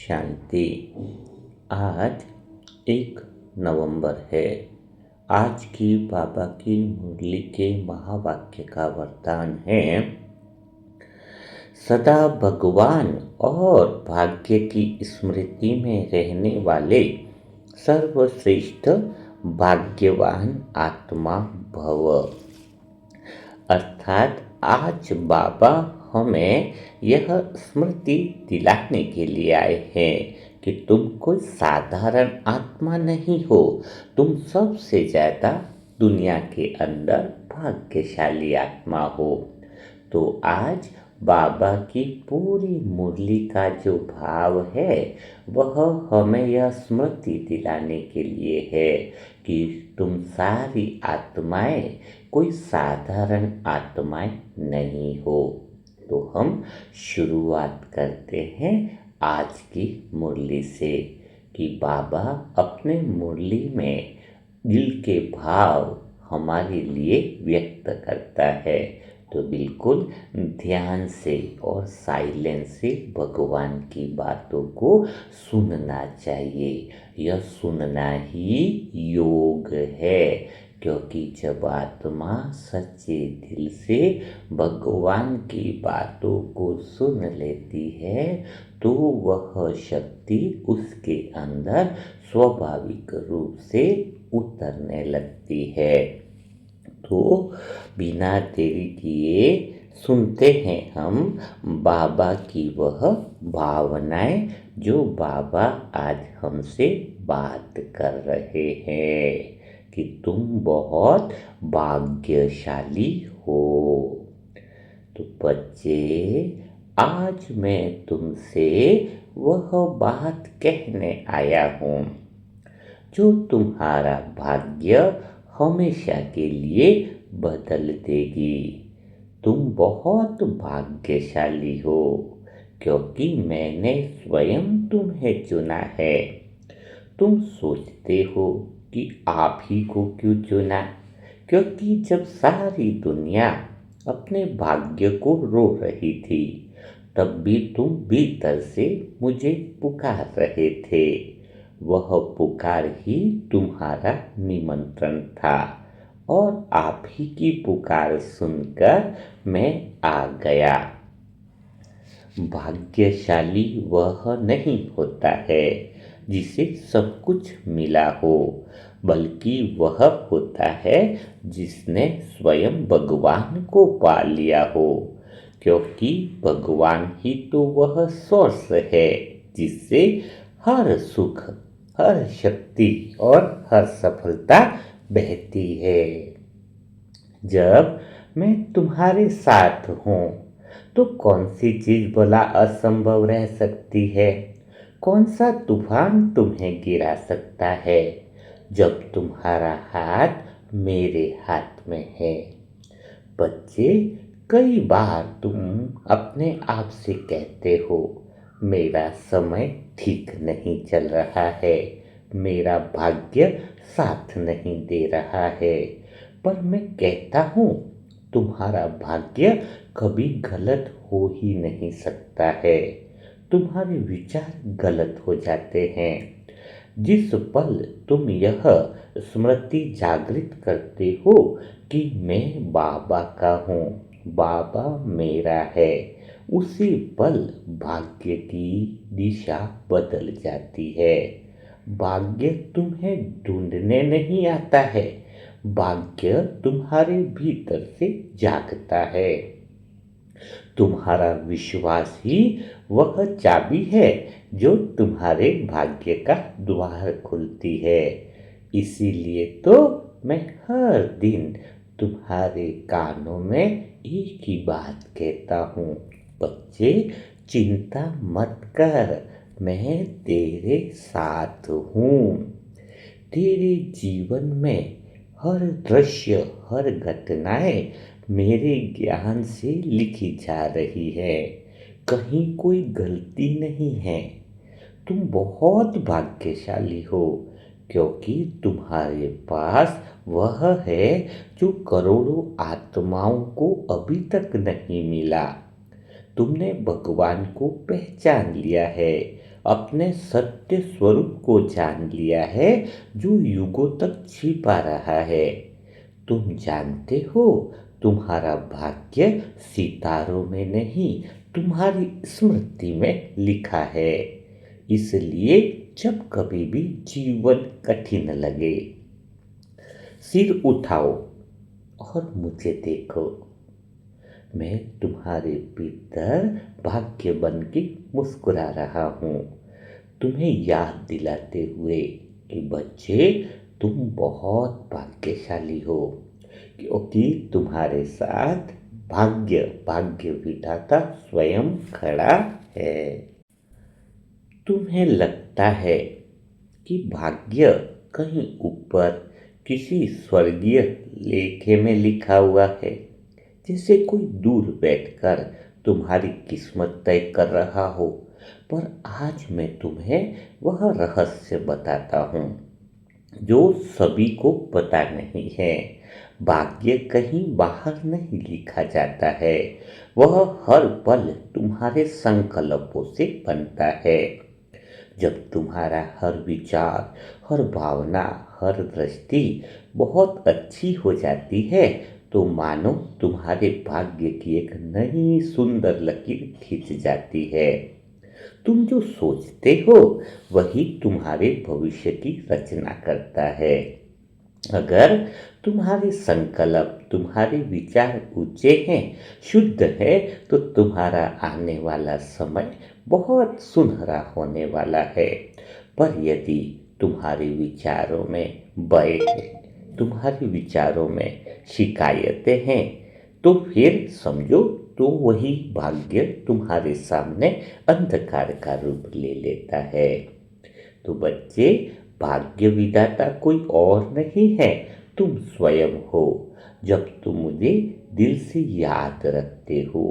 शांति। आज 1 नवंबर है। आज की बाबा की मुरली के महावाक्य का वरदान है, सदा भगवान और भाग्य की स्मृति में रहने वाले सर्वश्रेष्ठ भाग्यवान आत्मा भव। अर्थात आज बाबा हमें यह स्मृति दिलाने के लिए आए हैं कि तुम कोई साधारण आत्मा नहीं हो, तुम सबसे ज़्यादा दुनिया के अंदर भाग्यशाली आत्मा हो। तो आज बाबा की पूरी मुरली का जो भाव है वह हमें यह स्मृति दिलाने के लिए है कि तुम सारी आत्माएं कोई साधारण आत्माएं नहीं हो। तो हम शुरुआत करते हैं आज की मुरली से कि बाबा अपने मुरली में दिल के भाव हमारे लिए व्यक्त करता है। तो बिल्कुल ध्यान से और साइलेंस से भगवान की बातों को सुनना चाहिए। यह सुनना ही योग है, क्योंकि जब आत्मा सच्चे दिल से भगवान की बातों को सुन लेती है तो वह शक्ति उसके अंदर स्वाभाविक रूप से उतरने लगती है। तो बिना देरी किए सुनते हैं हम बाबा की वह भावनाएं जो बाबा आज हमसे बात कर रहे हैं कि तुम बहुत भाग्यशाली हो। तो बच्चे, आज मैं तुमसे वह बात कहने आया हूँ जो तुम्हारा भाग्य हमेशा के लिए बदल देगी। तुम बहुत भाग्यशाली हो, क्योंकि मैंने स्वयं तुम्हें चुना है। तुम सोचते हो कि आप ही को क्यों चुना, क्योंकि जब सारी दुनिया अपने भाग्य को रो रही थी तब भी तुम भीतर से मुझे पुकार रहे थे। वह पुकार ही तुम्हारा निमंत्रण था और आप ही की पुकार सुनकर मैं आ गया। भाग्यशाली वह नहीं होता है जिसे सब कुछ मिला हो, बल्कि वह होता है जिसने स्वयं भगवान को पा लिया हो, क्योंकि भगवान ही तो वह सोर्स है जिससे हर सुख, हर शक्ति और हर सफलता बहती है। जब मैं तुम्हारे साथ हूँ तो कौन सी चीज भला असंभव रह सकती है? कौन सा तूफान तुम्हें गिरा सकता है जब तुम्हारा हाथ मेरे हाथ में है? बच्चे, कई बार तुम अपने आप से कहते हो, मेरा समय ठीक नहीं चल रहा है, मेरा भाग्य साथ नहीं दे रहा है। पर मैं कहता हूँ, तुम्हारा भाग्य कभी गलत हो ही नहीं सकता है। तुम्हारे विचार गलत हो जाते हैं। जिस पल तुम यह स्मृति जागृत करते हो कि मैं बाबा का हूँ, बाबा मेरा है, उसी पल भाग्य की दिशा बदल जाती है। भाग्य तुम्हें ढूंढने नहीं आता है, भाग्य तुम्हारे भीतर से जागता है। तुम्हारा विश्वास ही वह चाबी है जो तुम्हारे भाग्य का द्वार खुलती है। इसीलिए तो मैं हर दिन तुम्हारे कानों में एक ही बात कहता हूँ, बच्चे चिंता मत कर, मैं तेरे साथ हूँ। तेरे जीवन में हर दृश्य, हर घटनाएं मेरे ज्ञान से लिखी जा रही है, कहीं कोई गलती नहीं है। तुम बहुत भाग्यशाली हो, क्योंकि तुम्हारे पास वह है जो करोड़ों आत्माओं को अभी तक नहीं मिला। तुमने भगवान को पहचान लिया है अपने सत्य स्वरूप को जान लिया है जो युगों तक छिपा रहा है। तुम जानते हो, तुम्हारा भाग्य सितारों में नहीं, तुम्हारी स्मृति में लिखा है। इसलिए जब कभी भी जीवन कठिन लगे, सिर उठाओ और मुझे देखो। मैं तुम्हारे भीतर भाग्य बन के मुस्कुरा रहा हूँ, तुम्हें याद दिलाते हुए कि बच्चे, तुम बहुत भाग्यशाली हो, क्योंकि तुम्हारे साथ भाग्य विधाता स्वयं खड़ा है। तुम्हें लगता है कि भाग्य कहीं ऊपर किसी स्वर्गीय लेखे में लिखा हुआ है, जैसे कोई दूर बैठकर तुम्हारी किस्मत तय कर रहा हो। पर आज मैं तुम्हें वह रहस्य बताता हूँ जो सभी को पता नहीं है। भाग्य कहीं बाहर नहीं लिखा जाता है, वह हर पल तुम्हारे संकल्पों से बनता है। जब तुम्हारा हर विचार, हर भावना, हर दृष्टि बहुत अच्छी हो जाती है, तो मानो तुम्हारे भाग्य की एक नई सुंदर लकीर खिंच जाती है। तुम जो सोचते हो वही तुम्हारे भविष्य की रचना करता है। अगर तुम्हारे संकल्प, तुम्हारे विचार ऊंचे हैं, शुद्ध है, तो तुम्हारा आने वाला समय बहुत सुनहरा होने वाला है। पर यदि तुम्हारे विचारों में भय है, तुम्हारे विचारों में शिकायतें हैं, तो फिर समझो, तो वही भाग्य तुम्हारे सामने अंधकार का रूप ले लेता है। तो बच्चे, भाग्य विधाता कोई और नहीं है, तुम स्वयं हो। जब तुम मुझे दिल से याद रखते हो,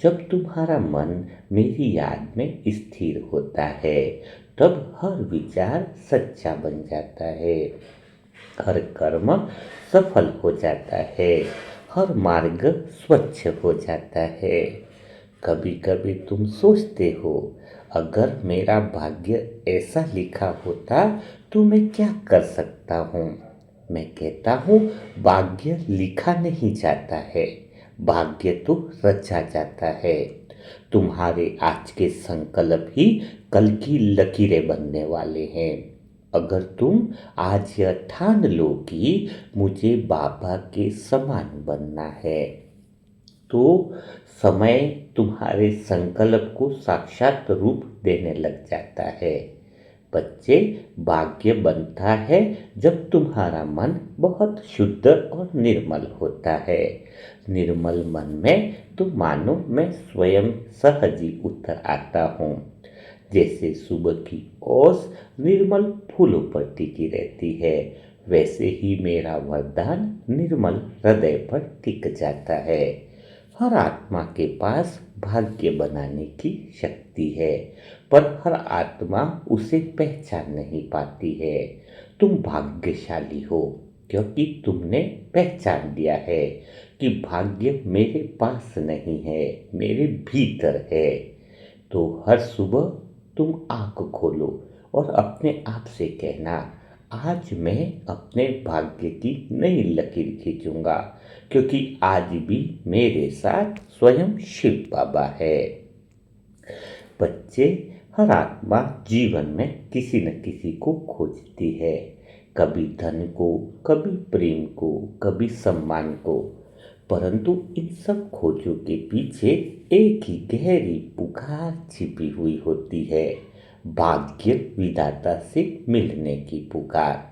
जब तुम्हारा मन मेरी याद में स्थिर होता है, तब हर विचार सच्चा बन जाता है, हर कर्म सफल हो जाता है, हर मार्ग स्वच्छ हो जाता है। कभी कभी तुम सोचते हो, अगर मेरा भाग्य ऐसा लिखा होता तो मैं क्या कर सकता हूँ। मैं कहता हूँ, भाग्य लिखा नहीं जाता है, भाग्य तो रचा जाता है। तुम्हारे आज के संकल्प ही कल की लकीरें बनने वाले हैं। अगर तुम आज यह ठान लो कि मुझे बाबा के समान बनना है, तो समय तुम्हारे संकल्प को साक्षात रूप देने लग जाता है। बच्चे, भाग्य बनता है जब तुम्हारा मन बहुत शुद्ध और निर्मल होता है। निर्मल मन में तो मानो मैं स्वयं सहज ही उतर आता हूँ। जैसे सुबह की ओस निर्मल फूलों पर टिकी रहती है, वैसे ही मेरा वरदान निर्मल हृदय पर टिक जाता है। हर आत्मा के पास भाग्य बनाने की शक्ति है, पर हर आत्मा उसे पहचान नहीं पाती है। तुम भाग्यशाली हो, क्योंकि तुमने पहचान लिया है कि भाग्य मेरे पास नहीं है, मेरे भीतर है। तो हर सुबह तुम आंख खोलो और अपने आप से कहना, आज मैं अपने भाग्य की नई लकीर खींचूंगा, क्योंकि आज भी मेरे साथ स्वयं शिव बाबा है। बच्चे, हर आत्मा जीवन में किसी न किसी को खोजती है, कभी धन को, कभी प्रेम को, कभी सम्मान को। परंतु इन सब खोजों के पीछे एक ही गहरी पुकार छिपी हुई होती है, भाग्य विधाता से मिलने की पुकार।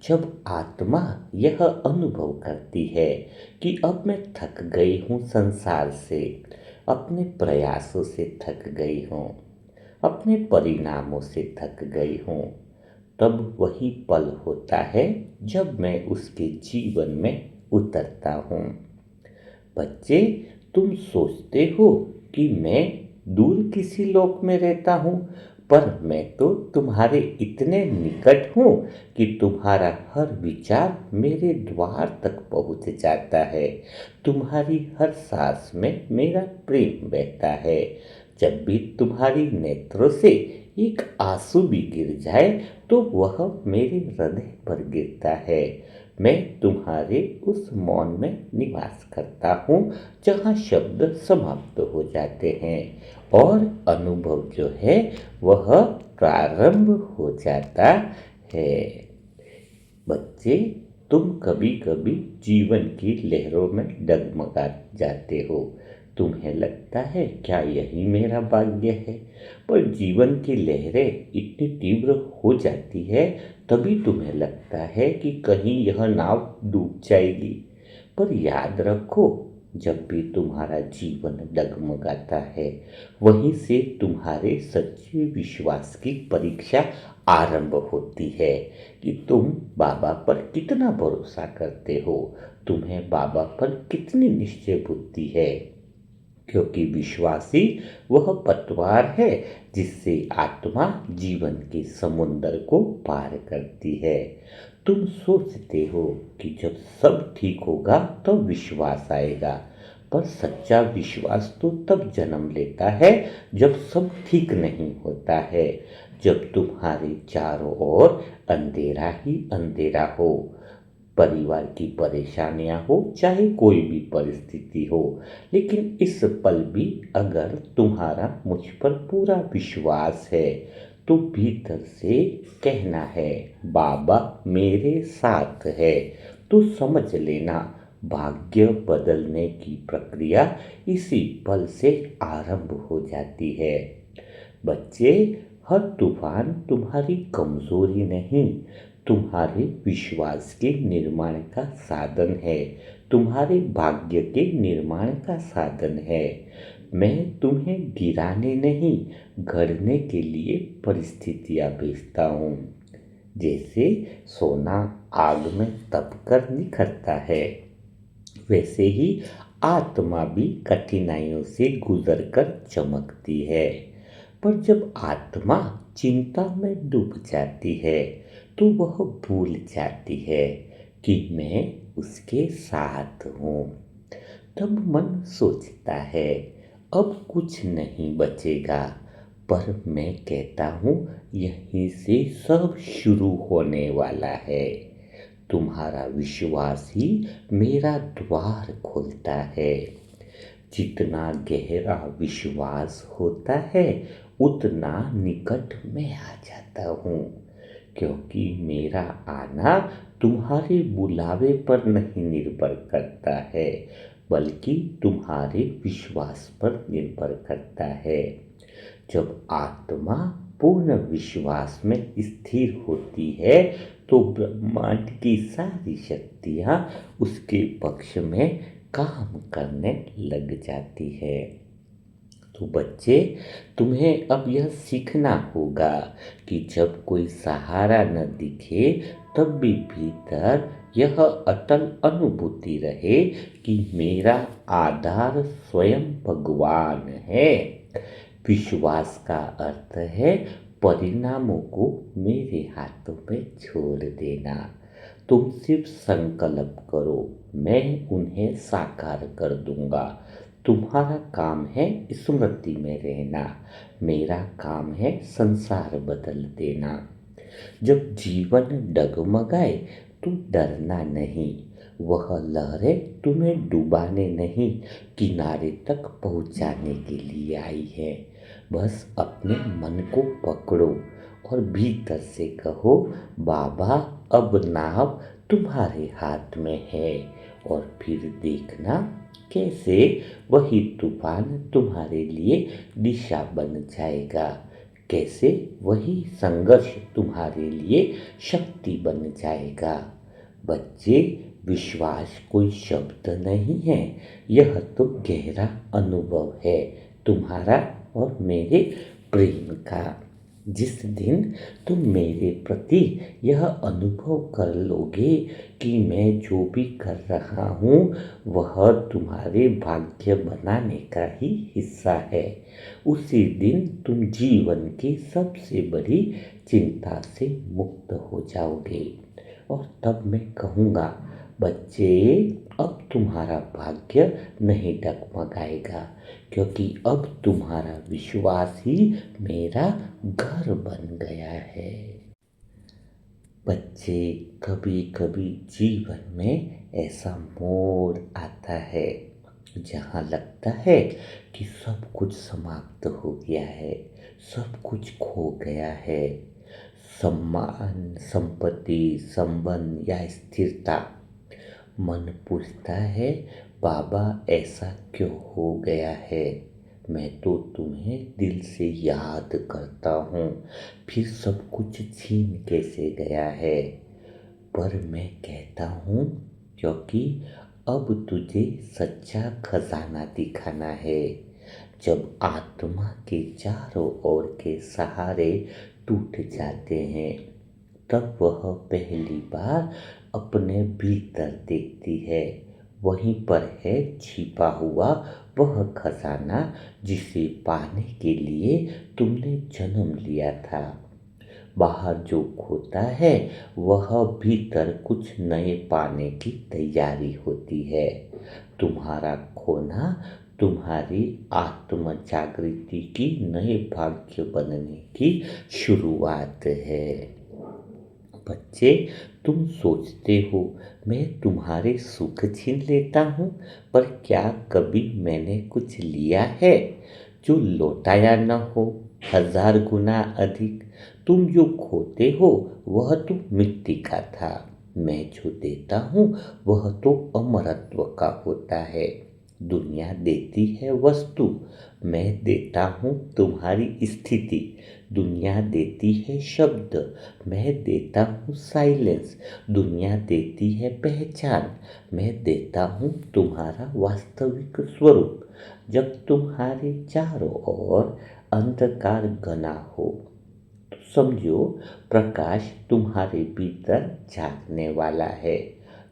जब आत्मा यह अनुभव करती है कि अब मैं थक गई हूँ संसार से, अपने प्रयासों से थक गई हूँ, अपने परिणामों से थक गई हूँ, तब वही पल होता है जब मैं उसके जीवन में उतरता हूँ। बच्चे, तुम सोचते हो कि मैं दूर किसी लोक में रहता हूँ, पर मैं तो तुम्हारे इतने निकट हूँ कि तुम्हारा हर विचार मेरे द्वार तक पहुँच जाता है। तुम्हारी हर सांस में मेरा प्रेम बहता है। जब भी तुम्हारी नेत्रों से एक आंसू भी गिर जाए तो वह मेरे हृदय पर गिरता है। मैं तुम्हारे उस मौन में निवास करता हूँ जहाँ शब्द समाप्त हो जाते हैं और अनुभव जो है वह प्रारंभ हो जाता है। बच्चे, तुम कभी कभी जीवन की लहरों में डगमगा जाते हो। तुम्हें लगता है क्या यही मेरा भाग्य है? पर जीवन की लहरें इतनी तीव्र हो जाती है तभी तुम्हें लगता है कि कहीं यह नाव डूब जाएगी। पर याद रखो, जब भी तुम्हारा जीवन डगमगाता है वहीं से तुम्हारे सच्चे विश्वास की परीक्षा आरंभ होती है कि तुम बाबा पर कितना भरोसा करते हो, तुम्हें बाबा पर कितनी निश्चय बुद्धि है। क्योंकि विश्वासी वह पतवार है जिससे आत्मा जीवन के समुंदर को पार करती है। तुम सोचते हो कि जब सब ठीक होगा तो विश्वास आएगा, पर सच्चा विश्वास तो तब जन्म लेता है जब सब ठीक नहीं होता है, जब तुम्हारे चारों ओर अंधेरा ही अंधेरा हो। परिवार की परेशानियां हो चाहे कोई भी परिस्थिति हो, लेकिन इस पल भी अगर तुम्हारा मुझ पर पूरा विश्वास है तो भीतर से कहना है बाबा मेरे साथ है, तो समझ लेना भाग्य बदलने की प्रक्रिया इसी पल से आरंभ हो जाती है। बच्चे, हर तूफान तुम्हारी कमजोरी नहीं, तुम्हारे विश्वास के निर्माण का साधन है, तुम्हारे भाग्य के निर्माण का साधन है। मैं तुम्हें गिराने नहीं, गढ़ने के लिए परिस्थितियां भेजता हूँ। जैसे सोना आग में तपकर निखरता है, वैसे ही आत्मा भी कठिनाइयों से गुजरकर चमकती है। पर जब आत्मा चिंता में डूब जाती है तो वह भूल जाती है कि मैं उसके साथ हूँ। तब मन सोचता है अब कुछ नहीं बचेगा, पर मैं कहता हूँ यहीं से सब शुरू होने वाला है। तुम्हारा विश्वास ही मेरा द्वार खोलता है। जितना गहरा विश्वास होता है उतना निकट में आ जाता हूँ, क्योंकि मेरा आना तुम्हारे बुलावे पर नहीं निर्भर करता है, बल्कि तुम्हारे विश्वास पर निर्भर करता है। जब आत्मा पूर्ण विश्वास में स्थिर होती है तो ब्रह्मांड की सारी शक्तियाँ उसके पक्ष में काम करने लग जाती है। तो बच्चे, तुम्हें अब यह सीखना होगा कि जब कोई सहारा न दिखे तब भी भीतर यह अटल अनुभूति रहे कि मेरा आधार स्वयं भगवान है। विश्वास का अर्थ है परिणामों को मेरे हाथों में छोड़ देना। तुम सिर्फ संकल्प करो, मैं उन्हें साकार कर दूंगा। तुम्हारा काम है स्मृति में रहना, मेरा काम है संसार बदल देना। जब जीवन डगमगाए तो डरना नहीं, वह लहरें तुम्हें डुबाने नहीं, किनारे तक पहुंचाने के लिए आई है। बस अपने मन को पकड़ो और भीतर से कहो बाबा अब नाव तुम्हारे हाथ में है, और फिर देखना कैसे वही तूफान तुम्हारे लिए दिशा बन जाएगा, कैसे वही संघर्ष तुम्हारे लिए शक्ति बन जाएगा। बच्चे, विश्वास कोई शब्द नहीं है, यह तो गहरा अनुभव है तुम्हारा और मेरे प्रेम का। जिस दिन तुम मेरे प्रति यह अनुभव कर लोगे कि मैं जो भी कर रहा हूँ वह तुम्हारे भाग्य बनाने का ही हिस्सा है, उसी दिन तुम जीवन की सबसे बड़ी चिंता से मुक्त हो जाओगे। और तब मैं कहूँगा बच्चे, अब तुम्हारा भाग्य नहीं डगमगाएगा, क्योंकि अब तुम्हारा विश्वास ही मेरा घर बन गया है। बच्चे, कभी कभी जीवन में ऐसा मोड़ आता है जहाँ लगता है कि सब कुछ समाप्त हो गया है, सब कुछ खो गया है। सम्मान, संपत्ति, संबंध या स्थिरता। मन पूछता है, बाबा ऐसा क्यों हो गया है? मैं तो तुम्हें दिल से याद करता हूँ, फिर सब कुछ छीन कैसे गया है? पर मैं कहता हूँ, क्योंकि अब तुझे सच्चा खजाना दिखाना है। जब आत्मा के चारों ओर के सहारे टूट जाते हैं, तब वह पहली बार अपने भीतर देखती है। वहीं पर है छिपा हुआ वह खजाना जिसे पाने के लिए तुमने जन्म लिया था। बाहर जो खोता है वह भीतर कुछ नए पाने की तैयारी होती है। तुम्हारा खोना तुम्हारी आत्म जागृति की नए भाग्य बनने की शुरुआत है। बच्चे, तुम सोचते हो मैं तुम्हारे सुख छीन लेता हूँ, पर क्या कभी मैंने कुछ लिया है जो लौटाया न हो? 1000 गुना अधिक। तुम जो खोते हो वह तो मिट्टी का था, मैं जो देता हूँ वह तो अमरत्व का होता है। दुनिया देती है वस्तु, मैं देता हूँ तुम्हारी स्थिति। दुनिया देती है शब्द, मैं देता हूँ साइलेंस। दुनिया देती है पहचान, मैं देता हूँ तुम्हारा वास्तविक स्वरूप। जब तुम्हारे चारों ओर अंधकार घना हो, तो समझो प्रकाश तुम्हारे भीतर झांकने वाला है।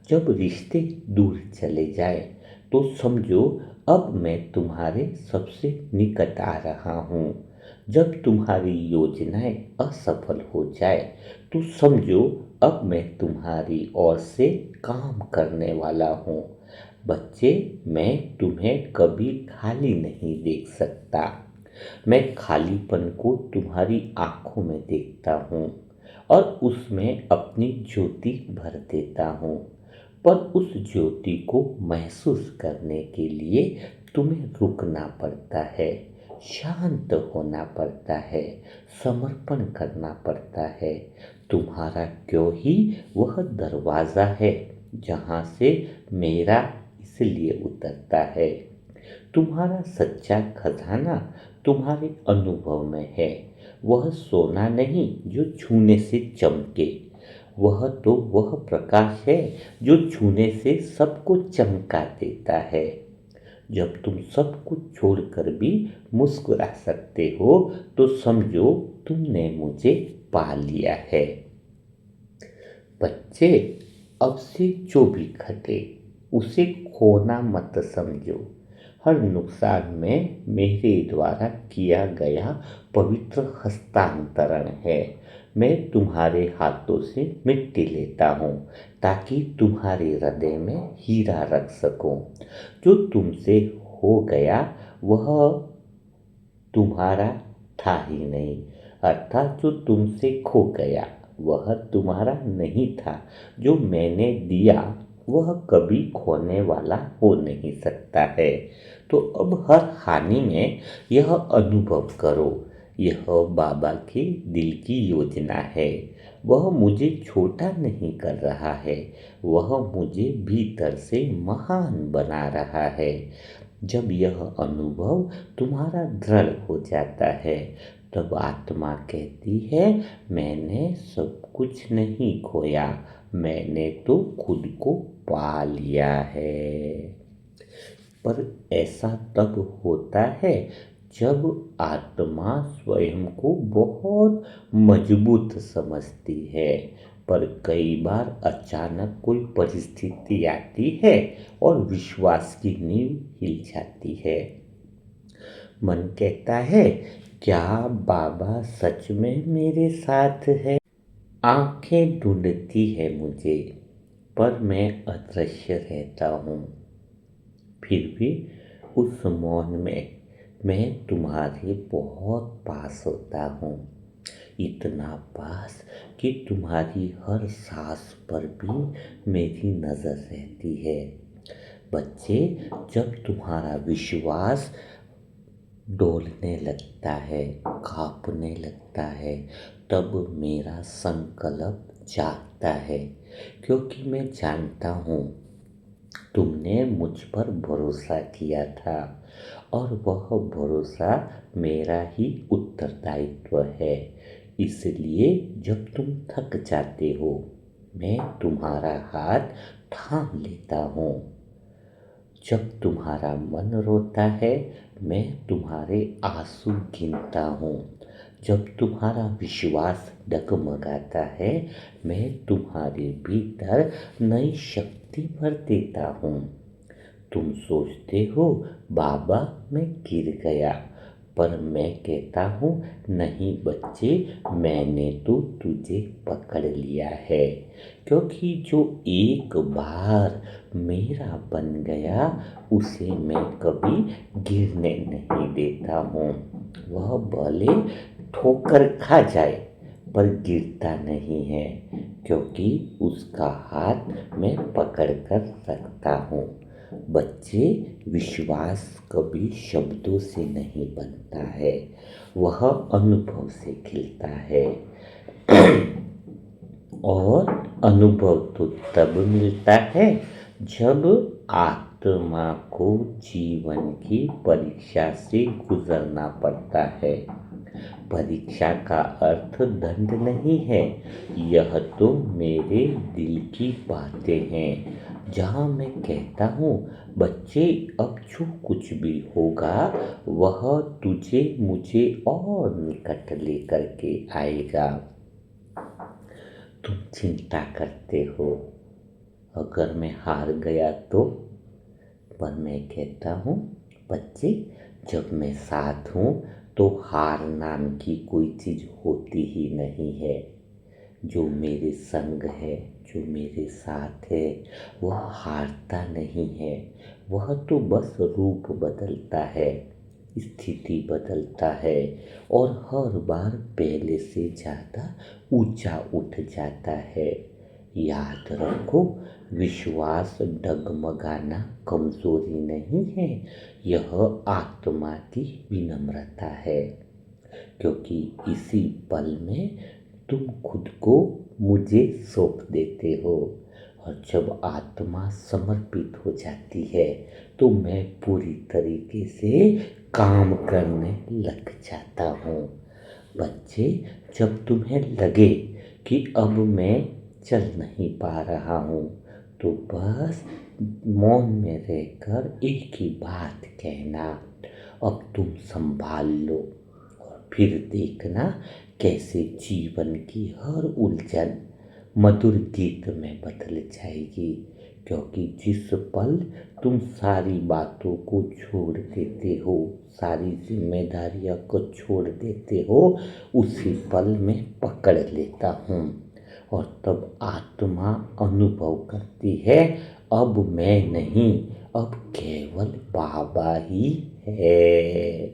जब रिश्ते दूर चले जाए, तो समझो अब मैं तुम्हारे सबसे निकट आ रहा हूँ। जब तुम्हारी योजनाएं असफल हो जाए, तो समझो अब मैं तुम्हारी ओर से काम करने वाला हूँ। बच्चे, मैं तुम्हें कभी खाली नहीं देख सकता। मैं खालीपन को तुम्हारी आंखों में देखता हूँ और उसमें अपनी ज्योति भर देता हूँ। पर उस ज्योति को महसूस करने के लिए तुम्हें रुकना पड़ता है, शांत होना पड़ता है, समर्पण करना पड़ता है। तुम्हारा क्यों ही वह दरवाज़ा है जहाँ से मेरा इसलिए उतरता है। तुम्हारा सच्चा खजाना तुम्हारे अनुभव में है। वह सोना नहीं जो छूने से चमके, वह तो वह प्रकाश है जो छूने से सबको चमका देता है। जब तुम सब कुछ छोड़कर भी मुस्कुरा सकते हो, तो समझो तुमने मुझे पा लिया है। बच्चे, अब से जो भी घटे उसे खोना मत समझो। हर नुकसान में मेरे द्वारा किया गया पवित्र हस्तांतरण है। मैं तुम्हारे हाथों से मिट्टी लेता हूँ ताकि तुम्हारे हृदय में हीरा रख सकूं। जो तुमसे हो गया वह तुम्हारा था ही नहीं, अर्थात जो तुमसे खो गया वह तुम्हारा नहीं था। जो मैंने दिया वह कभी खोने वाला हो नहीं सकता है। तो अब हर हानि में यह अनुभव करो, यह बाबा के दिल की योजना है। वह मुझे छोटा नहीं कर रहा है, वह मुझे भीतर से महान बना रहा है। जब यह अनुभव तुम्हारा दृढ़ हो जाता है, तब आत्मा कहती है, मैंने सब कुछ नहीं खोया, मैंने तो खुद को पा लिया है। पर ऐसा तब होता है जब आत्मा स्वयं को बहुत मजबूत समझती है। पर कई बार अचानक कोई परिस्थिति आती है और विश्वास की नींव हिल जाती है। मन कहता है, क्या बाबा सच में मेरे साथ है? आंखें ढूंढती है मुझे, पर मैं अदृश्य रहता हूँ। फिर भी उस मौन में मैं तुम्हारे बहुत पास होता हूँ, इतना पास कि तुम्हारी हर सांस पर भी मेरी नज़र रहती है। बच्चे, जब तुम्हारा विश्वास डोलने लगता है, काँपने लगता है, तब मेरा संकल्प जागता है, क्योंकि मैं जानता हूँ तुमने मुझ पर भरोसा किया था और वह भरोसा मेरा ही उत्तरदायित्व है। इसलिए जब तुम थक जाते हो, मैं तुम्हारा हाथ थाम लेता हूँ। जब तुम्हारा मन रोता है, मैं तुम्हारे आंसू गिनता हूँ। जब तुम्हारा विश्वास डगमगाता है, मैं तुम्हारे भीतर नई शक्ति भर देता हूँ। तुम सोचते हो बाबा मैं गिर गया, पर मैं कहता हूँ नहीं बच्चे, मैंने तो तुझे पकड़ लिया है, क्योंकि जो एक बार मेरा बन गया उसे मैं कभी गिरने नहीं देता हूँ। वह भले ठोकर खा जाए पर गिरता नहीं है, क्योंकि उसका हाथ मैं पकड़ कर रखता हूँ। बच्चे, विश्वास कभी शब्दों से नहीं बनता है, वह अनुभव से खिलता है। और अनुभव तो तब मिलता है जब आत्मा को जीवन की परीक्षा से गुजरना पड़ता है। परीक्षा का अर्थ दंड नहीं है, यह तो मेरे दिल की बातें हैं, जहाँ मैं कहता हूँ बच्चे, अब जो कुछ भी होगा वह तुझे मुझे और निकट लेकर के आएगा। तुम चिंता करते हो अगर मैं हार गया तो, पर मैं कहता हूँ बच्चे, जब मैं साथ हूँ तो हार नाम की कोई चीज़ होती ही नहीं है। जो मेरे संग है, जो मेरे साथ है, वह हारता नहीं है। वह तो बस रूप बदलता है, स्थिति बदलता है और हर बार पहले से ज़्यादा ऊंचा उठ जाता है। याद रखो, विश्वास डगमगाना कमजोरी नहीं है, यह आत्मा की विनम्रता है, क्योंकि इसी पल में तुम खुद को मुझे सौंप देते हो। और जब आत्मा समर्पित हो जाती है तो मैं पूरी तरीके से काम करने लग जाता हूँ। बच्चे, जब तुम्हें लगे कि अब मैं चल नहीं पा रहा हूँ, तो बस मौन में रहकर एक ही बात कहना, अब तुम संभाल लो। और फिर देखना कैसे जीवन की हर उलझन मधुर गीत में बदल जाएगी, क्योंकि जिस पल तुम सारी बातों को छोड़ देते हो, सारी जिम्मेदारियों को छोड़ देते हो, उसी पल में पकड़ लेता हूँ और तब आत्मा अनुभव करती है, अब मैं नहीं, अब केवल बाबा ही है।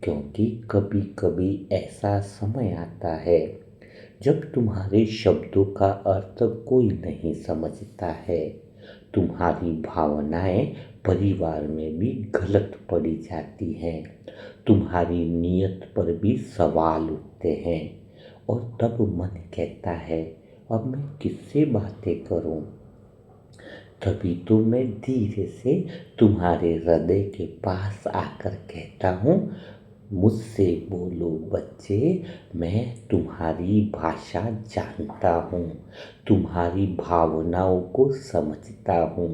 क्योंकि कभी कभी ऐसा समय आता है जब तुम्हारे शब्दों का अर्थ कोई नहीं समझता है। तुम्हारी भावनाएं परिवार में भी गलत पड़ी जाती हैं, तुम्हारी नीयत पर भी सवाल उठते हैं और तब मन कहता है अब मैं किससे बातें करूं। तभी तो मैं धीरे से तुम्हारे हृदय के पास आकर कहता हूँ, मुझसे बोलो बच्चे, मैं तुम्हारी भाषा जानता हूँ, तुम्हारी भावनाओं को समझता हूँ,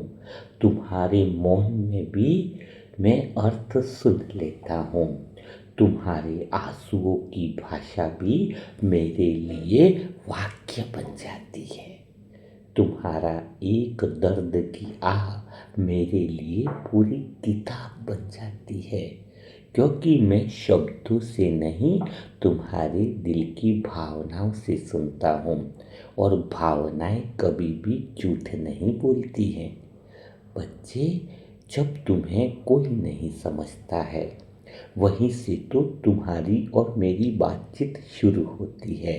तुम्हारे मौन में भी मैं अर्थ सुन लेता हूँ, तुम्हारे आंसुओं की भाषा भी मेरे लिए वाक्य बन जाती है, तुम्हारा एक दर्द की आह मेरे लिए पूरी किताब बन जाती है, क्योंकि मैं शब्दों से नहीं, तुम्हारे दिल की भावनाओं से सुनता हूँ और भावनाएं कभी भी झूठ नहीं बोलती हैं। बच्चे, जब तुम्हें कोई नहीं समझता है वहीं से तो तुम्हारी और मेरी बातचीत शुरू होती है।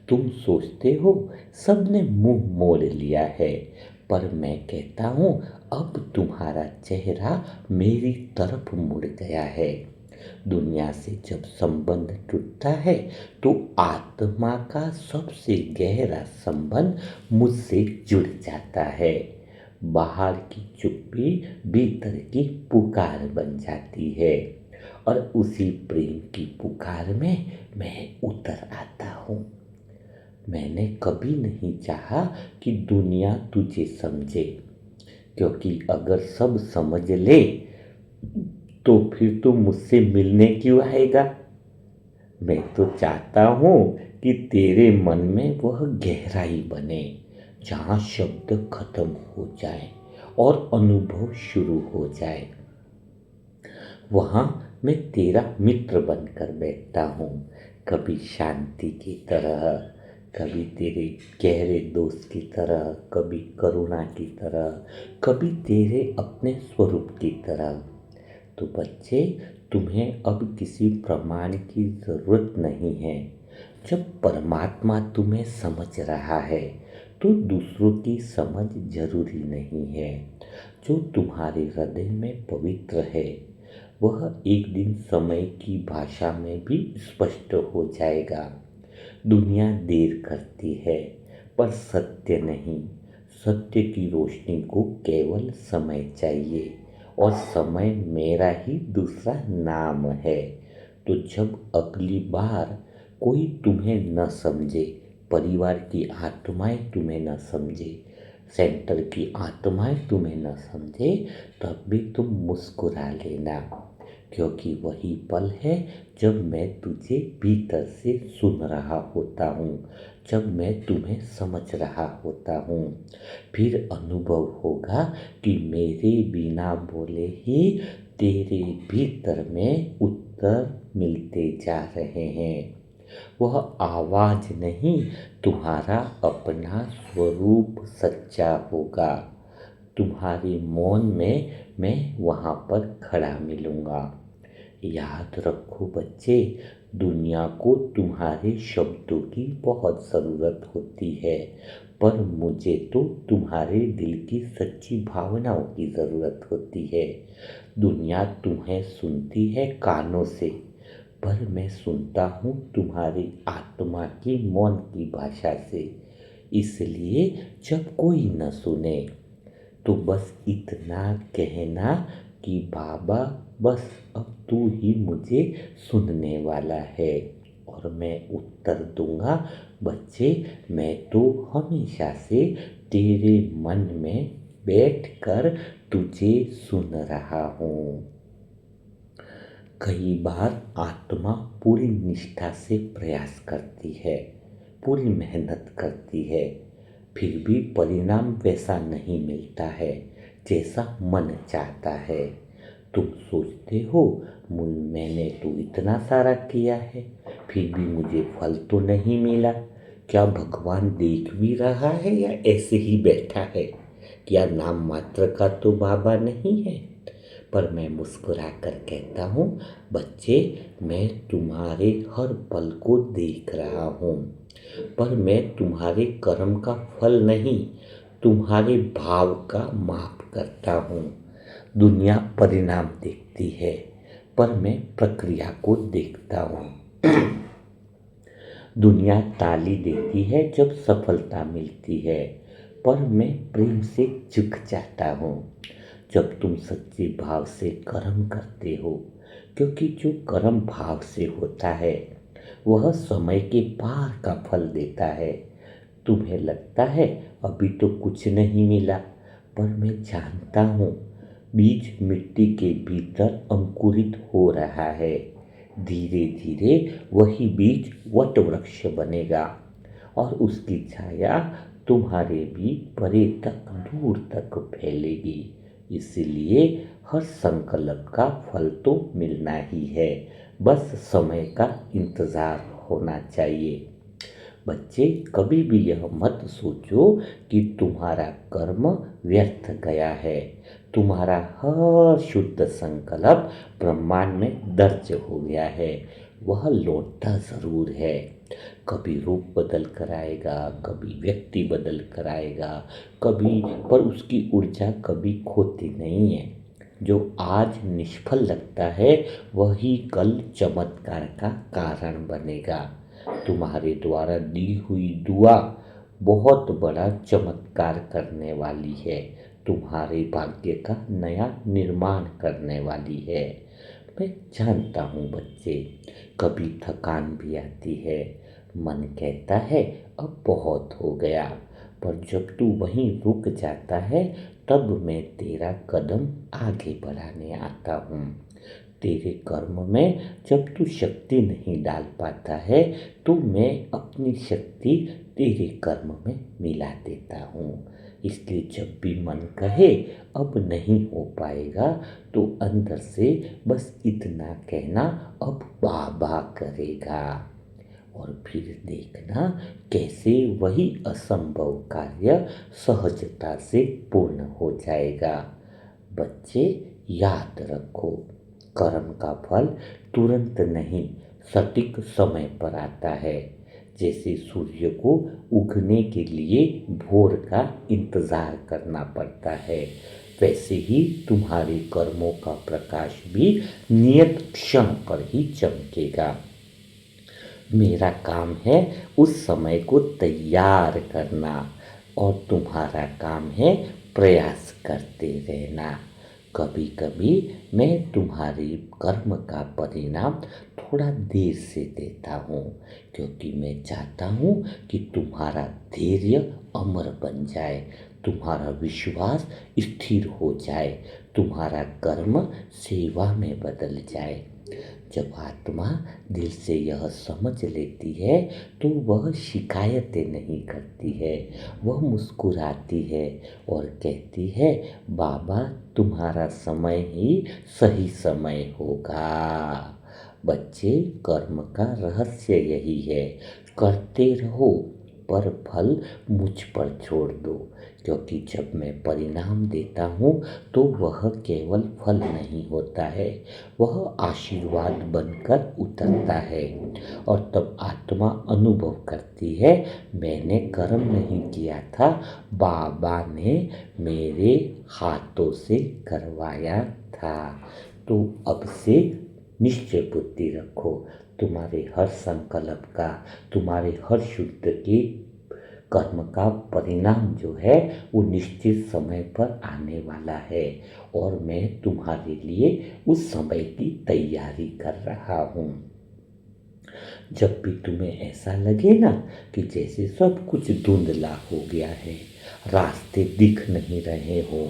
तुम सोचते हो सबने मुंह मोड़ लिया है, पर मैं कहता हूँ अब तुम्हारा चेहरा मेरी तरफ मुड़ गया है। दुनिया से जब संबंध टूटता है तो आत्मा का सबसे गहरा संबंध मुझसे जुड़ जाता है। बाहर की चुप्पी भीतर की पुकार बन जाती है और उसी प्रेम की पुकार में मैं उतर आता हूँ। मैंने कभी नहीं चाहा कि दुनिया तुझे समझे, क्योंकि अगर सब समझ ले तो फिर तू मुझसे मिलने क्यों आएगा। मैं तो चाहता हूँ कि तेरे मन में वह गहराई बने जहाँ शब्द खत्म हो जाए और अनुभव शुरू हो जाए। वहाँ मैं तेरा मित्र बनकर बैठता हूँ, कभी शांति की तरह, कभी तेरे गहरे दोस्त की तरह, कभी करुणा की तरह, कभी तेरे अपने स्वरूप की तरह। तो बच्चे, तुम्हें अब किसी प्रमाण की ज़रूरत नहीं है। जब परमात्मा तुम्हें समझ रहा है तो दूसरों की समझ जरूरी नहीं है। जो तुम्हारे हृदय में पवित्र है वह एक दिन समय की भाषा में भी स्पष्ट हो जाएगा। दुनिया देर करती है पर सत्य नहीं। सत्य की रोशनी को केवल समय चाहिए और समय मेरा ही दूसरा नाम है। तो जब अगली बार कोई तुम्हें न समझे, परिवार की आत्माएं तुम्हें न समझे, सेंटर की आत्माएं तुम्हें न समझे, तब भी तुम मुस्कुरा लेना, क्योंकि वही पल है जब मैं तुझे भीतर से सुन रहा होता हूँ, जब मैं तुम्हें समझ रहा होता हूँ। फिर अनुभव होगा कि मेरे बिना बोले ही तेरे भीतर में उत्तर मिलते जा रहे हैं। वह आवाज नहीं, तुम्हारा अपना स्वरूप सच्चा होगा। तुम्हारे मौन में मैं वहाँ पर खड़ा मिलूँगा। याद रखो बच्चे, दुनिया को तुम्हारे शब्दों की बहुत ज़रूरत होती है, पर मुझे तो तुम्हारे दिल की सच्ची भावनाओं की ज़रूरत होती है। दुनिया तुम्हें सुनती है कानों से, पर मैं सुनता हूँ तुम्हारी आत्मा की मौन की भाषा से। इसलिए जब कोई न सुने तो बस इतना कहना कि बाबा, बस अब तू ही मुझे सुनने वाला है। और मैं उत्तर दूंगा, बच्चे, मैं तो हमेशा से तेरे मन में बैठकर तुझे सुन रहा हूँ। कई बार आत्मा पूरी निष्ठा से प्रयास करती है, पूरी मेहनत करती है, फिर भी परिणाम वैसा नहीं मिलता है जैसा मन चाहता है। तुम सोचते हो मैंने तो इतना सारा किया है, फिर भी मुझे फल तो नहीं मिला। क्या भगवान देख भी रहा है या ऐसे ही बैठा है? क्या नाम मात्र का तो बाबा नहीं है? पर मैं मुस्कुरा कर कहता हूँ, बच्चे, मैं तुम्हारे हर पल को देख रहा हूँ, पर मैं तुम्हारे कर्म का फल नहीं, तुम्हारे भाव का माप करता हूँ। दुनिया परिणाम देखती है, पर मैं प्रक्रिया को देखता हूँ। दुनिया ताली देती है जब सफलता मिलती है, पर मैं प्रेम से झुक जाता हूँ जब तुम सच्चे भाव से कर्म करते हो, क्योंकि जो कर्म भाव से होता है वह समय के पार का फल देता है। तुम्हें लगता है अभी तो कुछ नहीं मिला, पर मैं जानता हूँ बीज मिट्टी के भीतर अंकुरित हो रहा है। धीरे धीरे वही बीज वट वृक्ष बनेगा और उसकी छाया तुम्हारे भी परे तक, दूर तक फैलेगी। इसलिए हर संकल्प का फल तो मिलना ही है, बस समय का इंतज़ार होना चाहिए। बच्चे, कभी भी यह मत सोचो कि तुम्हारा कर्म व्यर्थ गया है। तुम्हारा हर शुद्ध संकल्प ब्रह्मांड में दर्ज हो गया है। वह लौटता ज़रूर है। कभी रूप बदल कर आएगा, कभी व्यक्ति बदल कर आएगा, कभी, पर उसकी ऊर्जा कभी खोती नहीं है। जो आज निष्फल लगता है वही कल चमत्कार का कारण बनेगा। तुम्हारे द्वारा दी हुई दुआ बहुत बड़ा चमत्कार करने वाली है, तुम्हारे भाग्य का नया निर्माण करने वाली है। मैं जानता हूँ बच्चे, कभी थकान भी आती है, मन कहता है अब बहुत हो गया, पर जब तू वहीं रुक जाता है तब मैं तेरा कदम आगे बढ़ाने आता हूँ। तेरे कर्म में जब तू शक्ति नहीं डाल पाता है तो मैं अपनी शक्ति तेरे कर्म में मिला देता हूँ। इसलिए जब भी मन कहे अब नहीं हो पाएगा तो अंदर से बस इतना कहना, अब बाबा करेगा। और फिर देखना कैसे वही असंभव कार्य सहजता से पूर्ण हो जाएगा। बच्चे, याद रखो, कर्म का फल तुरंत नहीं, सटीक समय पर आता है। जैसे सूर्य को उगने के लिए भोर का इंतजार करना पड़ता है, वैसे ही तुम्हारे कर्मों का प्रकाश भी नियत क्षण पर ही चमकेगा। मेरा काम है उस समय को तैयार करना और तुम्हारा काम है प्रयास करते रहना। कभी कभी मैं तुम्हारे कर्म का परिणाम थोड़ा देर से देता हूँ, क्योंकि मैं चाहता हूँ कि तुम्हारा धैर्य अमर बन जाए, तुम्हारा विश्वास स्थिर हो जाए, तुम्हारा कर्म सेवा में बदल जाए। जब आत्मा दिल से यह समझ लेती है तो वह शिकायतें नहीं करती है, वह मुस्कुराती है और कहती है बाबा तुम्हारा समय ही सही समय होगा। बच्चे, कर्म का रहस्य यही है, करते रहो पर फल मुझ पर छोड़ दो, क्योंकि जब मैं परिणाम देता हूँ तो वह केवल फल नहीं होता है, वह आशीर्वाद बनकर उतरता है। और तब आत्मा अनुभव करती है मैंने कर्म नहीं किया था, बाबा ने मेरे हाथों से करवाया था। तो अब से निश्चय बुद्धि रखो, तुम्हारे हर संकल्प का, तुम्हारे हर शुद्ध के कर्म का परिणाम जो है वो निश्चित समय पर आने वाला है और मैं तुम्हारे लिए उस समय की तैयारी कर रहा हूँ। जब भी तुम्हें ऐसा लगे ना कि जैसे सब कुछ धुंधला हो गया है, रास्ते दिख नहीं रहे हो,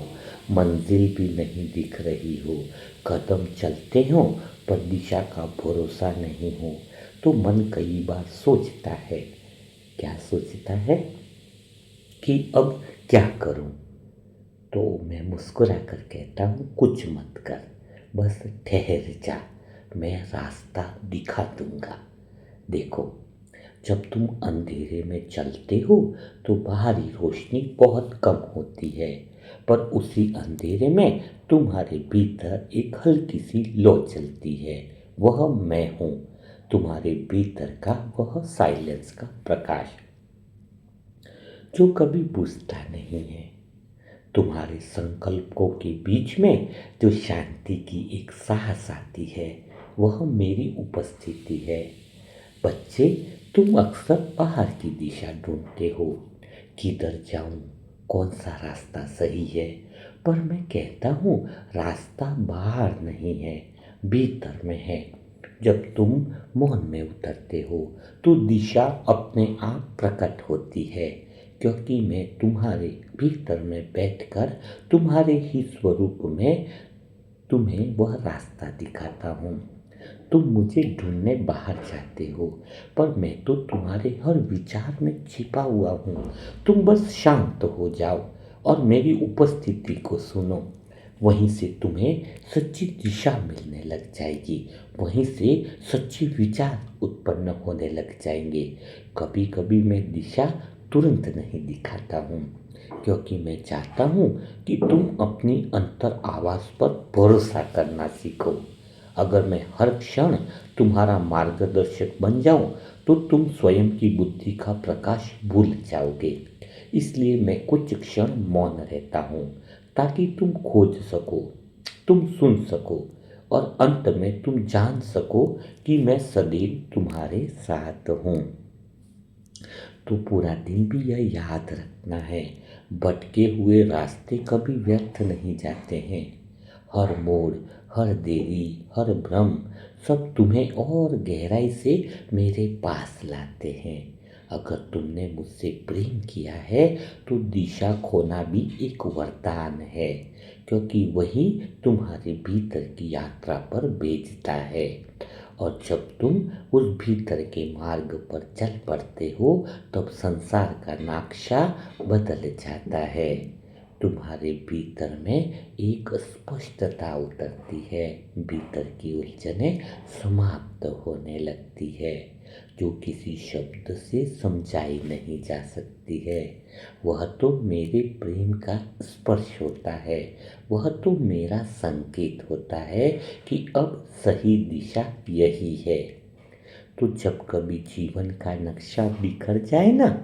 मंजिल भी नहीं दिख रही हो, कदम चलते हो पर दिशा का भरोसा नहीं हो, तो मन कई बार सोचता है, क्या सोचता है कि अब क्या करूं? तो मैं मुस्कुरा कर कहता हूँ कुछ मत कर, बस ठहर जा, मैं रास्ता दिखा दूंगा। देखो, जब तुम अंधेरे में चलते हो तो बाहरी रोशनी बहुत कम होती है, पर उसी अंधेरे में तुम्हारे भीतर एक हल्की सी लौ चलती है, वह मैं हूँ, तुम्हारे भीतर का वह साइलेंस का प्रकाश जो कभी बुझता नहीं है। तुम्हारे संकल्पों के बीच में जो शांति की एक साहस आती है वह मेरी उपस्थिति है। बच्चे, तुम अक्सर बाहर की दिशा ढूंढते हो, किधर जाऊं, कौन सा रास्ता सही है, पर मैं कहता हूँ रास्ता बाहर नहीं है, भीतर में है। जब तुम मौन में उतरते हो तो दिशा अपने आप प्रकट होती है, क्योंकि मैं तुम्हारे भीतर में बैठकर तुम्हारे ही स्वरूप में तुम्हें वह रास्ता दिखाता हूँ। तुम मुझे ढूंढने बाहर जाते हो, पर मैं तो तुम्हारे हर विचार में छिपा हुआ हूँ। तुम बस शांत हो जाओ और मेरी उपस्थिति को सुनो, वहीं से तुम्हें सच्ची दिशा मिलने लग जाएगी, वहीं से सच्चे विचार उत्पन्न होने लग जाएंगे। कभी कभी मैं दिशा तुरंत नहीं दिखाता हूँ, क्योंकि मैं चाहता हूँ कि तुम अपनी अंतर आवाज़ पर भरोसा करना सीखो। अगर मैं हर क्षण तुम्हारा मार्गदर्शक बन जाऊं, तो तुम स्वयं की बुद्धि का प्रकाश भूल जाओगे। इसलिए मैं कुछ क्षण मौन रहता हूँ, ताकि तुम खोज सको, तुम सुन सको, और अंत में तुम जान सको कि मैं सदैव तुम्हारे साथ हूँ। तो पूरा दिन भी यह याद रखना है, भटके हुए रास्ते कभी व्यर्थ नहीं जाते हैं। हर मोड़, हर देरी, हर भ्रम, सब तुम्हें और गहराई से मेरे पास लाते हैं। अगर तुमने मुझसे प्रेम किया है, तो दिशा खोना भी एक वरदान है, क्योंकि वही तुम्हारे भीतर की यात्रा पर भेजता है। और जब तुम उस भीतर के मार्ग पर चल पड़ते हो, तब संसार का नक्शा बदल जाता है। तुम्हारे भीतर में एक स्पष्टता उतरती है, भीतर की उलझनें समाप्त होने लगती है, जो किसी शब्द से समझाई नहीं जा सकती है। वह तो मेरे प्रेम का स्पर्श होता है, वह तो मेरा संकेत होता है कि अब सही दिशा यही है। तो जब कभी जीवन का नक्शा बिखर जाए ना,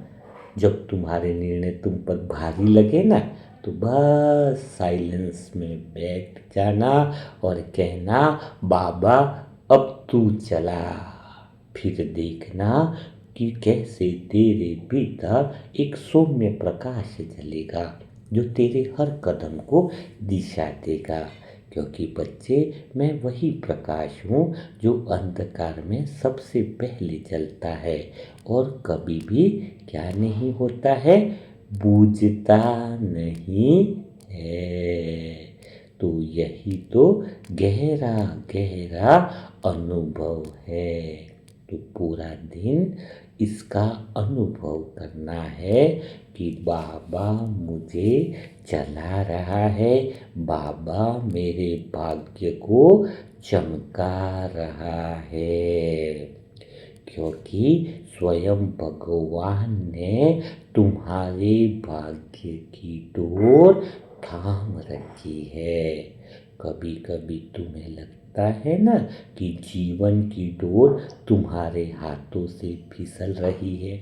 जब तुम्हारे निर्णय तुम पर भारी लगे ना, तो बस साइलेंस में बैठ जाना और कहना, बाबा अब तू चला। फिर देखना कि कैसे तेरे भीतर एक सौम्य प्रकाश जलेगा, जो तेरे हर कदम को दिशा देगा। क्योंकि बच्चे, मैं वही प्रकाश हूँ जो अंधकार में सबसे पहले जलता है, और कभी भी क्या नहीं होता है, बूझता नहीं है। तो यही तो गहरा गहरा अनुभव है। तो पूरा दिन इसका अनुभव करना है कि बाबा मुझे चला रहा है, बाबा मेरे भाग्य को चमका रहा है, क्योंकि स्वयं भगवान ने तुम्हारे भाग्य की डोर थाम रखी है। कभी कभी तुम्हें लगता है ना कि जीवन की डोर तुम्हारे हाथों से फिसल रही है,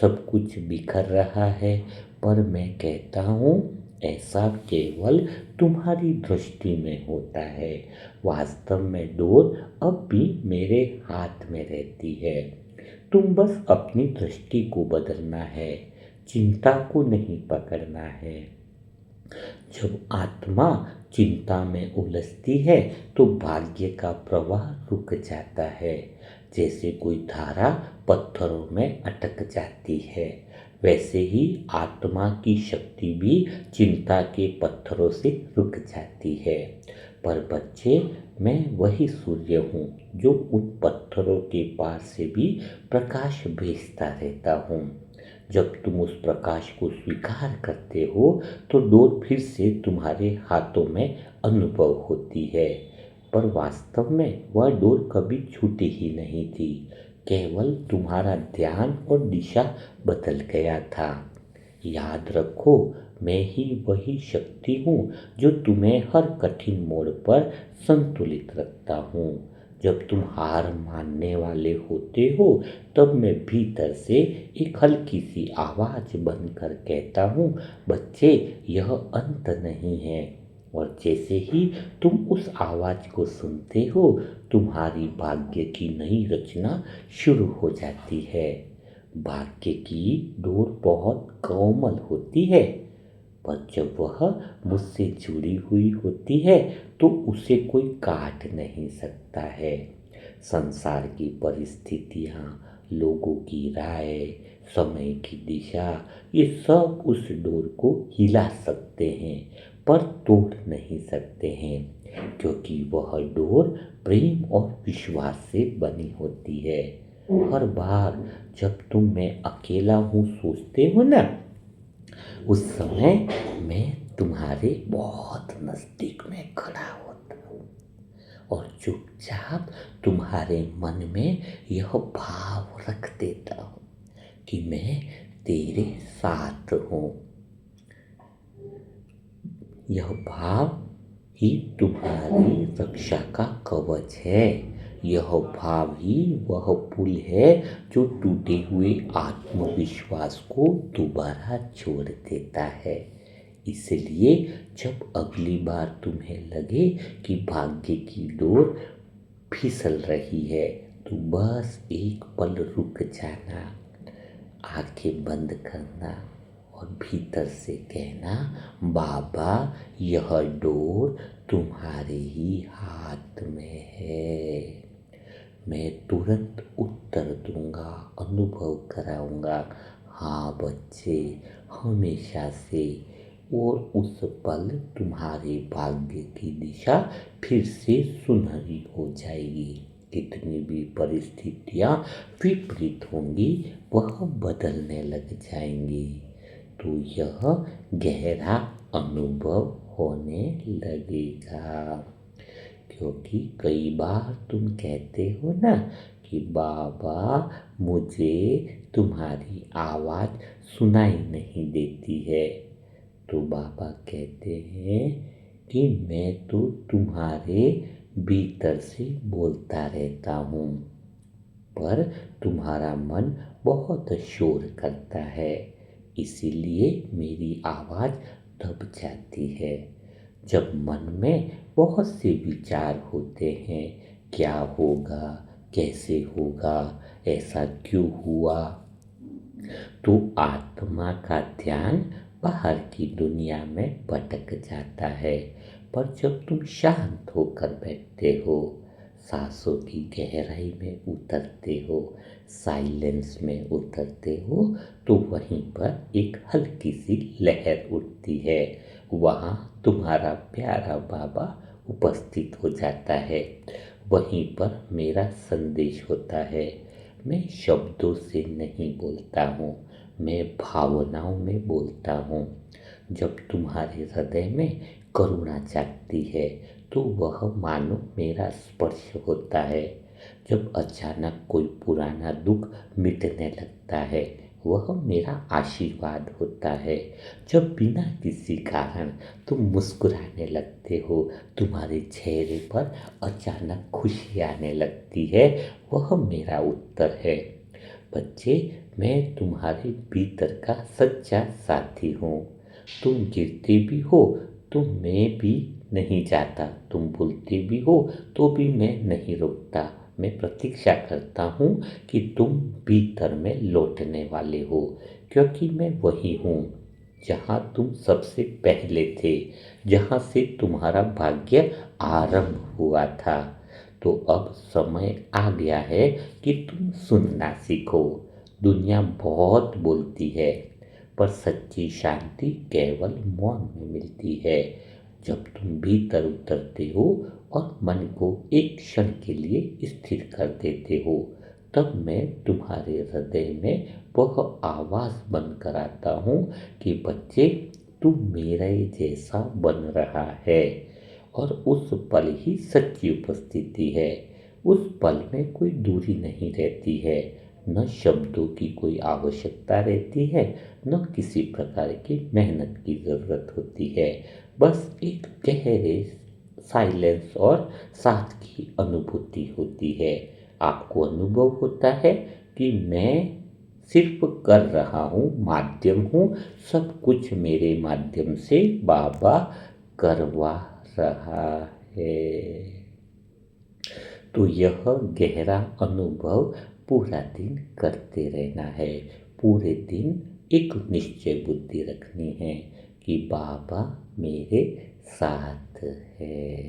सब कुछ बिखर रहा है, पर मैं कहता हूँ, ऐसा केवल तुम्हारी दृष्टि में होता है। वास्तव में डोर अब भी मेरे हाथ में रहती है। तुम बस अपनी दृष्टि को बदलना है, चिंता को नहीं पकड़ना है। जब आत्मा चिंता में उलझती है, तो भाग्य का प्रवाह रुक जाता है। जैसे कोई धारा पत्थरों में अटक जाती है, वैसे ही आत्मा की शक्ति भी चिंता के पत्थरों से रुक जाती है। पर बच्चे, मैं वही सूर्य हूँ जो उन पत्थरों के पार से भी प्रकाश भेजता रहता हूँ। जब तुम उस प्रकाश को स्वीकार करते हो, तो डोर फिर से तुम्हारे हाथों में अनुभव होती है। पर वास्तव में वह डोर कभी छूटी ही नहीं थी, केवल तुम्हारा ध्यान और दिशा बदल गया था। याद रखो, मैं ही वही शक्ति हूँ जो तुम्हें हर कठिन मोड़ पर संतुलित रखता हूँ। जब तुम हार मानने वाले होते हो, तब मैं भीतर से एक हल्की सी आवाज़ बनकर कहता हूँ, बच्चे, यह अंत नहीं है। और जैसे ही तुम उस आवाज़ को सुनते हो, तुम्हारी भाग्य की नई रचना शुरू हो जाती है। भाग्य की डोर बहुत कोमल होती है, पर जब वह मुझसे जुड़ी हुई होती है, तो उसे कोई काट नहीं सकता है। संसार की परिस्थितियाँ, लोगों की राय, समय की दिशा, ये सब उस डोर को हिला सकते हैं, पर तोड़ नहीं सकते हैं, क्योंकि वह डोर प्रेम और विश्वास से बनी होती है। हर बार जब तुम मैं अकेला हूँ सोचते हो ना, उस समय मैं तुम्हारे बहुत नज़दीक में खड़ा होता हूँ, और चुपचाप तुम्हारे मन में यह भाव रख देता हूँ कि मैं तेरे साथ हूँ। यह भाव ही तुम्हारी रक्षा का कवच है। यह भाव ही वह पुल है जो टूटे हुए आत्मविश्वास को दोबारा जोड़ देता है। इसलिए जब अगली बार तुम्हें लगे कि भाग्य की डोर फिसल रही है, तो बस एक पल रुक जाना, आंखें बंद करना और भीतर से कहना, बाबा यह डोर तुम्हारे ही हाथ में है। मैं तुरंत उत्तर दूंगा, अनुभव कराऊंगा, हाँ बच्चे, हमेशा से। और उस पल तुम्हारे भाग्य की दिशा फिर से सुनहरी हो जाएगी। कितनी भी परिस्थितियां विपरीत होंगी, वह बदलने लग जाएंगी। तो यह गहरा अनुभव होने लगेगा। क्योंकि कई बार तुम कहते हो ना कि बाबा मुझे तुम्हारी आवाज़ सुनाई नहीं देती है, तो बाबा कहते हैं कि मैं तो तुम्हारे भीतर से बोलता रहता हूँ, पर तुम्हारा मन बहुत शोर करता है, इसीलिए मेरी आवाज़ दब जाती है। जब मन में बहुत से विचार होते हैं, क्या होगा, कैसे होगा, ऐसा क्यों हुआ, तो आत्मा का ध्यान बाहर की दुनिया में भटक जाता है। पर जब तुम शांत होकर बैठते हो, सांसों की गहराई में उतरते हो, साइलेंस में उतरते हो, तो वहीं पर एक हल्की सी लहर उठती है। वहाँ तुम्हारा प्यारा बाबा उपस्थित हो जाता है। वहीं पर मेरा संदेश होता है। मैं शब्दों से नहीं बोलता हूँ, मैं भावनाओं में बोलता हूँ। जब तुम्हारे हृदय में करुणा जागती है, तो वह मानो मेरा स्पर्श होता है। जब अचानक कोई पुराना दुख मिटने लगता है, वह मेरा आशीर्वाद होता है। जब बिना किसी कारण तुम मुस्कुराने लगते हो, तुम्हारे चेहरे पर अचानक खुशी आने लगती है, वह मेरा उत्तर है। बच्चे, मैं तुम्हारे भीतर का सच्चा साथी हूँ। तुम गिरते भी हो तो मैं भी नहीं जाता, तुम भूलते भी हो तो भी मैं नहीं रुकता। मैं प्रतीक्षा करता हूँ कि तुम भीतर में लौटने वाले हो, क्योंकि मैं वही हूँ जहाँ तुम सबसे पहले थे, जहाँ से तुम्हारा भाग्य आरंभ हुआ था। तो अब समय आ गया है कि तुम सुनना सीखो। दुनिया बहुत बोलती है, पर सच्ची शांति केवल मौन में मिलती है। जब तुम भीतर उतरते हो और मन को एक क्षण के लिए स्थिर कर देते हो, तब मैं तुम्हारे हृदय में वह आवाज़ बन कर आता हूँ कि बच्चे, तू मेरे जैसा बन रहा है। और उस पल ही सच्ची उपस्थिति है। उस पल में कोई दूरी नहीं रहती है, न शब्दों की कोई आवश्यकता रहती है, न किसी प्रकार की मेहनत की ज़रूरत होती है। बस एक गहरे साइलेंस और साथ की अनुभूति होती है। आपको अनुभव होता है कि मैं सिर्फ कर रहा हूँ, माध्यम हूँ, सब कुछ मेरे माध्यम से बाबा करवा रहा है। तो यह गहरा अनुभव पूरा दिन करते रहना है। पूरे दिन एक निश्चय बुद्धि रखनी है कि बाबा मेरे साथ है।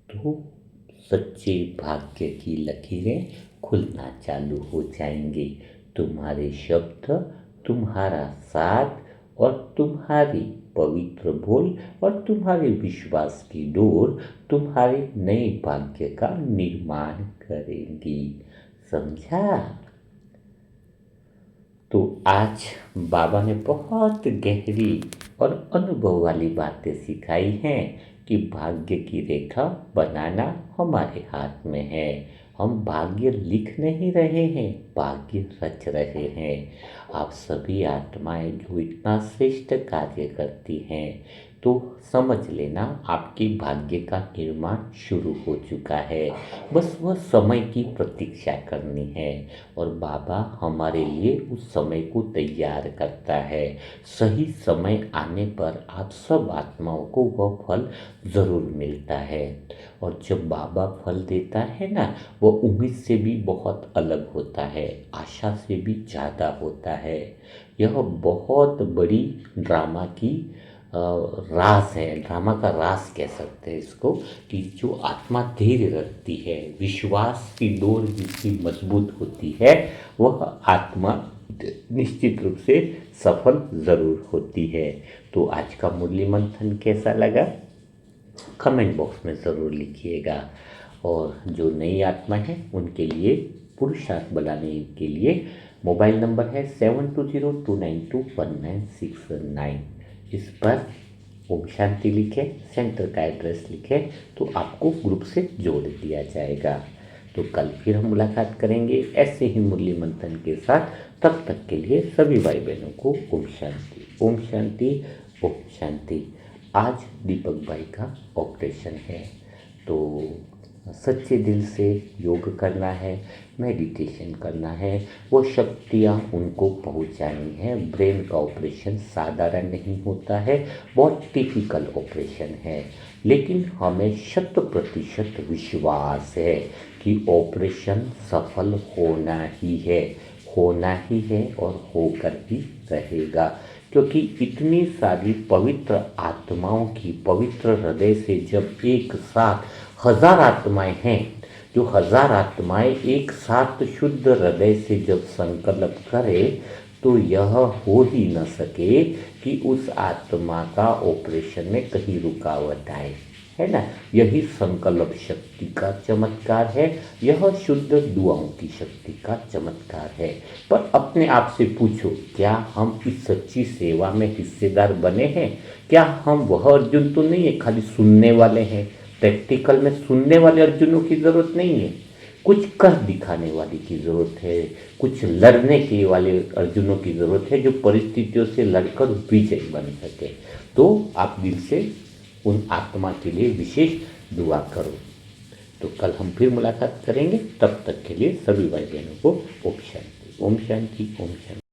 तो सच्चे भाग्य की लकीरें खुलना चालू हो जाएंगी। तुम्हारे शब्द, तुम्हारा साथ और तुम्हारी पवित्र बोल और तुम्हारे विश्वास की डोर तुम्हारे नए भाग्य का निर्माण करेंगी। समझा? तो आज बाबा ने बहुत गहरी और अनुभव वाली बातें सिखाई हैं कि भाग्य की रेखा बनाना हमारे हाथ में है। हम भाग्य लिख नहीं रहे हैं, भाग्य रच रहे हैं। आप सभी आत्माएं जो इतना श्रेष्ठ कार्य करती हैं, तो समझ लेना आपके भाग्य का निर्माण शुरू हो चुका है। बस वह समय की प्रतीक्षा करनी है और बाबा हमारे लिए उस समय को तैयार करता है। सही समय आने पर आप सब आत्माओं को वह फल ज़रूर मिलता है। और जब बाबा फल देता है ना, वो उम्मीद से भी बहुत अलग होता है, आशा से भी ज़्यादा होता है। यह बहुत बड़ी ड्रामा की राज है, ड्रामा का राज कह सकते हैं इसको, कि जो आत्मा धैर्य रखती है, विश्वास की डोर जिसकी मजबूत होती है, वह आत्मा निश्चित रूप से सफल ज़रूर होती है। तो आज का मुरली मंथन कैसा लगा, कमेंट बॉक्स में ज़रूर लिखिएगा। और जो नई आत्मा है उनके लिए पुरुषार्थ बनाने के लिए मोबाइल नंबर है 7202921969। इस पर ओम शांति लिखे, सेंटर का एड्रेस लिखे, तो आपको ग्रुप से जोड़ दिया जाएगा। तो कल फिर हम मुलाकात करेंगे ऐसे ही मुरली मंथन के साथ। तब तक के लिए सभी भाई बहनों को ओम शांति, ओम शांति, ओम शांति। आज दीपक भाई का ऑपरेशन है, तो सच्चे दिल से योग करना है, मेडिटेशन करना है, वो शक्तियाँ उनको पहुँचानी है। ब्रेन का ऑपरेशन साधारण नहीं होता है, बहुत टिपिकल ऑपरेशन है, लेकिन हमें 100% विश्वास है कि ऑपरेशन सफल होना ही है, होना ही है और होकर ही रहेगा। क्योंकि इतनी सारी पवित्र आत्माओं की पवित्र हृदय से जब एक साथ 1000 आत्माएं हैं, जो 1000 आत्माएं एक साथ शुद्ध हृदय से जब संकल्प करे, तो यह हो ही न सके कि उस आत्मा का ऑपरेशन में कहीं रुकावट आए, है ना। यही संकल्प शक्ति का चमत्कार है, यह शुद्ध दुआओं की शक्ति का चमत्कार है। पर अपने आप से पूछो, क्या हम इस सच्ची सेवा में हिस्सेदार बने हैं? क्या हम वह अर्जुन तो नहीं है, खाली सुनने वाले हैं? प्रैक्टिकल में सुनने वाले अर्जुनों की ज़रूरत नहीं है, कुछ कर दिखाने वाले की ज़रूरत है, कुछ लड़ने के वाले अर्जुनों की ज़रूरत है, जो परिस्थितियों से लड़कर विजयी बन सके। तो आप दिल से उन आत्मा के लिए विशेष दुआ करो। तो कल हम फिर मुलाकात करेंगे, तब तक के लिए सभी भाई बहनों को ओम शांति, ओम शांति, ओम शांति।